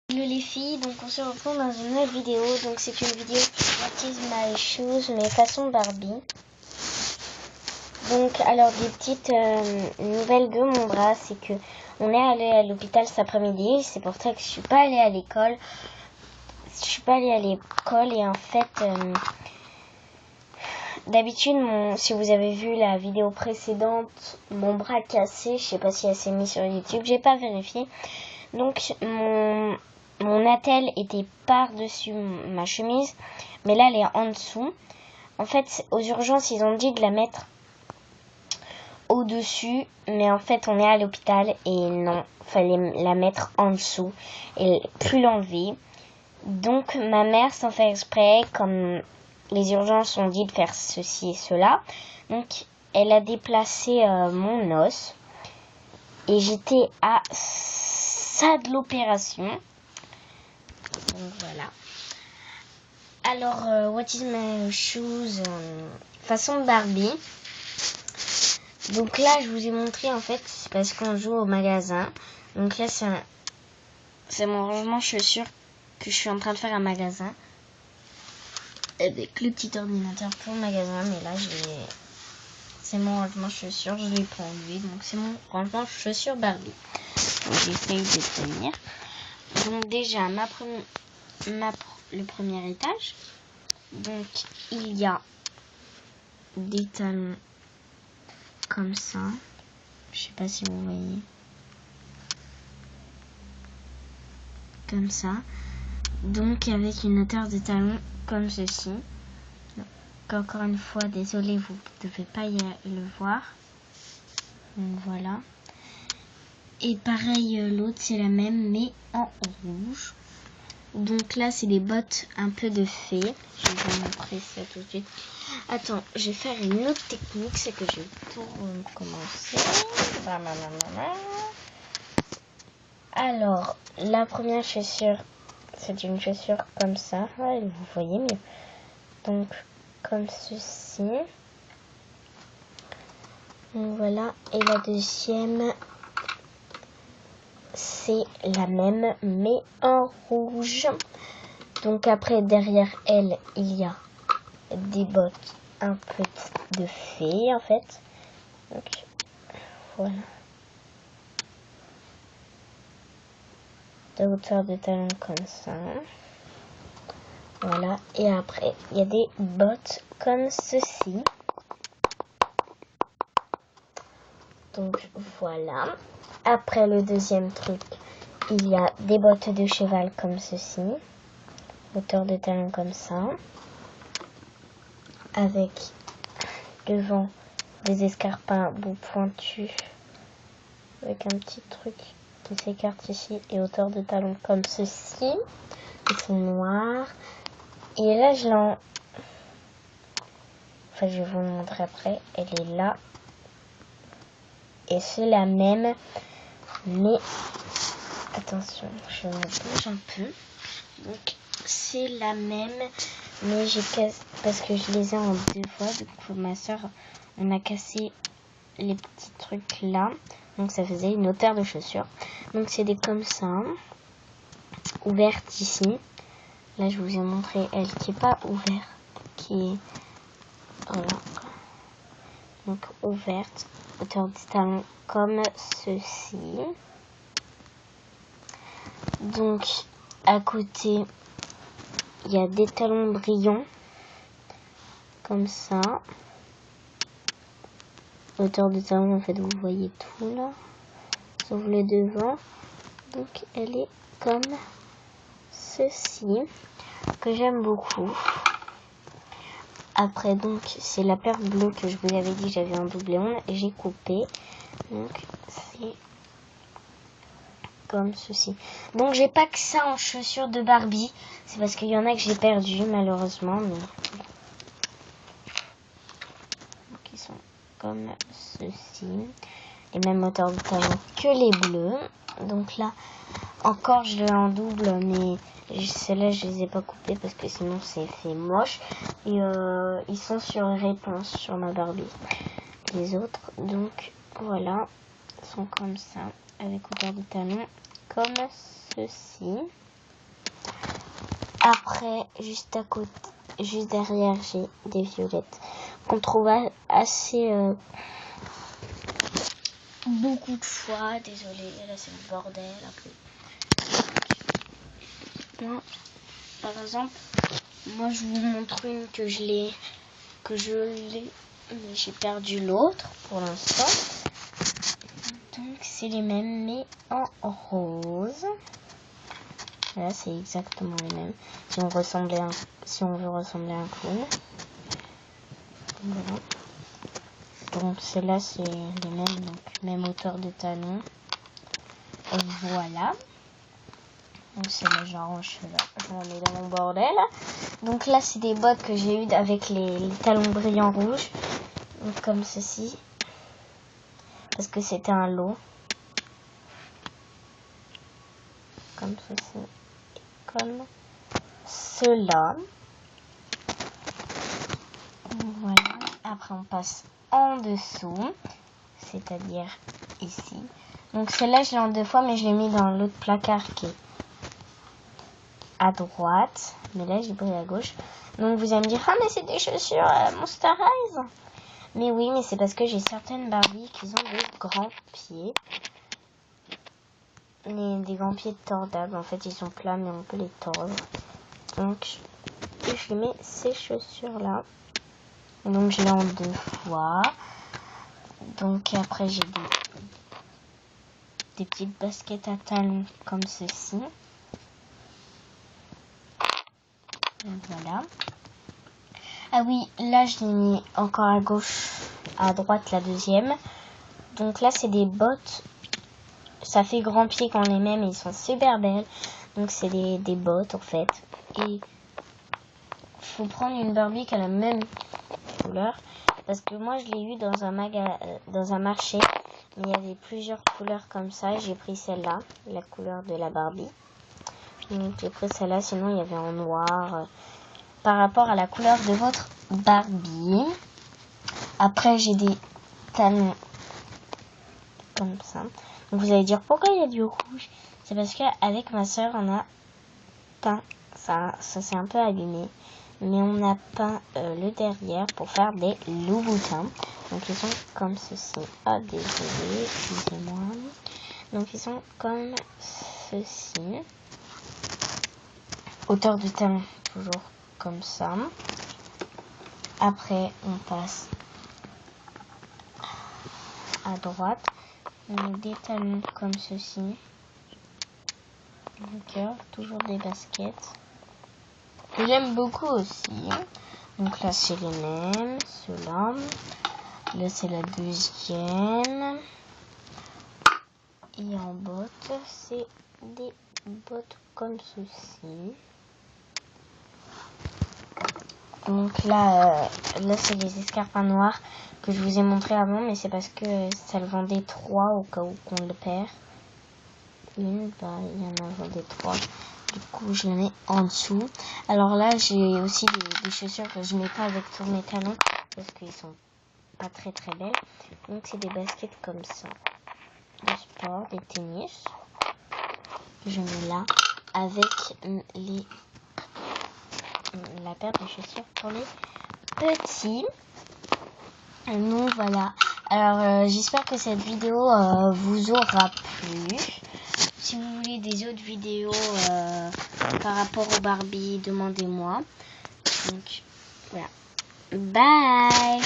Hello les filles, donc on se retrouve dans une nouvelle vidéo. Donc c'est une vidéo What is my shoes, mais façon Barbie. Donc alors des petites nouvelles de mon bras, c'est que on est allé à l'hôpital cet après-midi. C'est pour ça que je suis pas allée à l'école. Et en fait, d'habitude, si vous avez vu la vidéo précédente, mon bras cassé. Je sais pas si elle s'est mise sur YouTube. J'ai pas vérifié. Donc mon attelle était par-dessus ma chemise, mais là elle est en dessous. En fait, aux urgences, ils ont dit de la mettre au-dessus, mais en fait, on est à l'hôpital et non, fallait la mettre en dessous et plus l'enlever. Donc, ma mère, sans faire exprès, comme les urgences ont dit de faire ceci et cela, donc elle a déplacé mon os et j'étais à ça de l'opération. Donc voilà. Alors, what is my shoes façon Barbie. Donc là, je vous ai montré en fait, c'est parce qu'on joue au magasin. Donc là, c'est mon rangement chaussures que je suis en train de faire à magasin. Avec le petit ordinateur pour le magasin. Mais là, c'est mon rangement chaussures, je l'ai pas enlevé. Donc c'est mon rangement chaussures Barbie. J'essaye de tenir. Donc déjà, le premier étage. Donc il y a des talons comme ça. Je sais pas si vous voyez. Comme ça. Donc avec une hauteur de talon comme ceci. Donc, encore une fois, désolé, vous ne devez pas le voir. Donc voilà. Et pareil, l'autre c'est la même mais en rouge. Donc là c'est des bottes un peu de fée. Je vais vous montrer ça tout de suite. Attends, je vais faire une autre technique, c'est que je vais tout recommencer. Alors, la première chaussure, c'est une chaussure comme ça. Ouais, vous voyez mieux. Donc, comme ceci. Donc voilà. Et la deuxième, c'est la même, mais en rouge. Donc après, derrière elle, il y a des bottes un peu de fée, en fait. Donc, voilà. De hauteur de talon comme ça. Voilà. Et après, il y a des bottes comme ceci. Donc, voilà. Après le deuxième truc, il y a des bottes de cheval comme ceci. Hauteur de talon comme ça. Avec devant des escarpins bout pointus. Avec un petit truc qui s'écarte ici. Et hauteur de talon comme ceci. Ils sont noirs. Et là, je vais vous le montrer après. Elle est là. Et c'est la même. Mais, attention, je me bouge un peu. Donc, c'est la même. Mais j'ai cassé, parce que je les ai en deux fois. Du coup, ma soeur, on a cassé les petits trucs là. Donc, ça faisait une hauteur de chaussure. Donc, c'est des comme ça. Ouvertes ici. Là, je vous ai montré elle qui n'est pas ouverte. Qui est... Voilà. Donc, ouverte. Hauteur de talon comme ceci. Donc, à côté, il y a des talons brillants. Comme ça. Hauteur de talon, en fait, vous voyez tout là. Sauf le devant. Donc, elle est comme ceci. Que j'aime beaucoup. Après, donc, c'est la paire bleue que je vous avais dit, j'avais un doublé ongle et j'ai coupé. Donc, c'est comme ceci. Donc, j'ai pas que ça en chaussures de Barbie. C'est parce qu'il y en a que j'ai perdu, malheureusement. Mais... Donc, ils sont comme ceci. Les mêmes hauteurs de talon que les bleus. Donc là, encore, je l'ai en double, mais celles-là, je les ai pas coupées parce que sinon, c'est fait moche. Et ils sont sur réponse sur ma Barbie. Les autres, donc, voilà, sont comme ça, avec hauteur de talon, comme ceci. Après, juste à côté, juste derrière, j'ai des violettes qu'on trouve assez beaucoup de fois. Désolée, là c'est le bordel un peu. Moi, par exemple, moi je vous montre une que je l'ai, mais j'ai perdu l'autre pour l'instant. Donc c'est les mêmes mais en rose. Là c'est exactement les mêmes. Si on veut ressembler à un clown. Voilà. Donc celle-là c'est les mêmes, donc même hauteur de talon. Et voilà. Donc c'est le genre, je remets dans mon bordel. Donc là c'est des bottes que j'ai eues avec les talons brillants rouges. Donc comme ceci. Parce que c'était un lot. Comme ceci. Comme cela. Voilà. Après on passe en dessous. C'est-à-dire ici. Donc celle-là je l'ai en deux fois mais je l'ai mis dans l'autre placard qui est à droite. Mais là j'ai pris à gauche. Donc vous allez me dire, ah mais c'est des chaussures Monster Eyes. Mais oui, mais c'est parce que j'ai certaines Barbie qui ont des grands pieds. Des grands pieds tordables. En fait, ils sont plats, mais on peut les tordre. Donc, je mets ces chaussures-là. Donc, je l'ai en deux fois. Donc, après, j'ai des petites baskets à talons comme ceci. Donc, voilà. Ah oui, là, je l'ai mis encore à gauche, à droite, la deuxième. Donc là, c'est des bottes. Ça fait grand pied quand on les met, mais ils sont super belles. Donc c'est des bottes en fait. Et faut prendre une Barbie qui a la même couleur. Parce que moi je l'ai eu dans un marché. Mais il y avait plusieurs couleurs comme ça. J'ai pris celle-là, la couleur de la Barbie. Donc j'ai pris celle-là, sinon il y avait en noir. Par rapport à la couleur de votre Barbie. Après j'ai des talons comme ça. Donc vous allez dire pourquoi il y a du rouge. C'est parce qu'avec ma soeur on a peint ça s'est un peu abîmé, mais on a peint le derrière pour faire des Louboutins. Donc ils sont comme ceci. Ah désolé, excusez-moi. Donc ils sont comme ceci. Hauteur de talon toujours comme ça. Après on passe à droite. Donc des talons comme ceci. Donc toujours des baskets. Que j'aime beaucoup aussi. Donc là c'est les mêmes. Ceux-là. Là c'est la deuxième. Et en bottes, c'est des bottes comme ceci. Donc là c'est les escarpins noirs que je vous ai montré avant, mais c'est parce que ça le vendait 3 au cas où qu'on le perd. Il y en a vendait 3. Du coup, je le mets en dessous. Alors là, j'ai aussi des chaussures que je mets pas avec tous mes talons parce qu'ils sont pas très très belles. Donc c'est des baskets comme ça, de sport, des tennis. Je mets là avec la paire de chaussures pour les petits. Donc voilà. Alors j'espère que cette vidéo vous aura plu. Si vous voulez des autres vidéos par rapport au Barbie, demandez-moi. Donc voilà. Bye.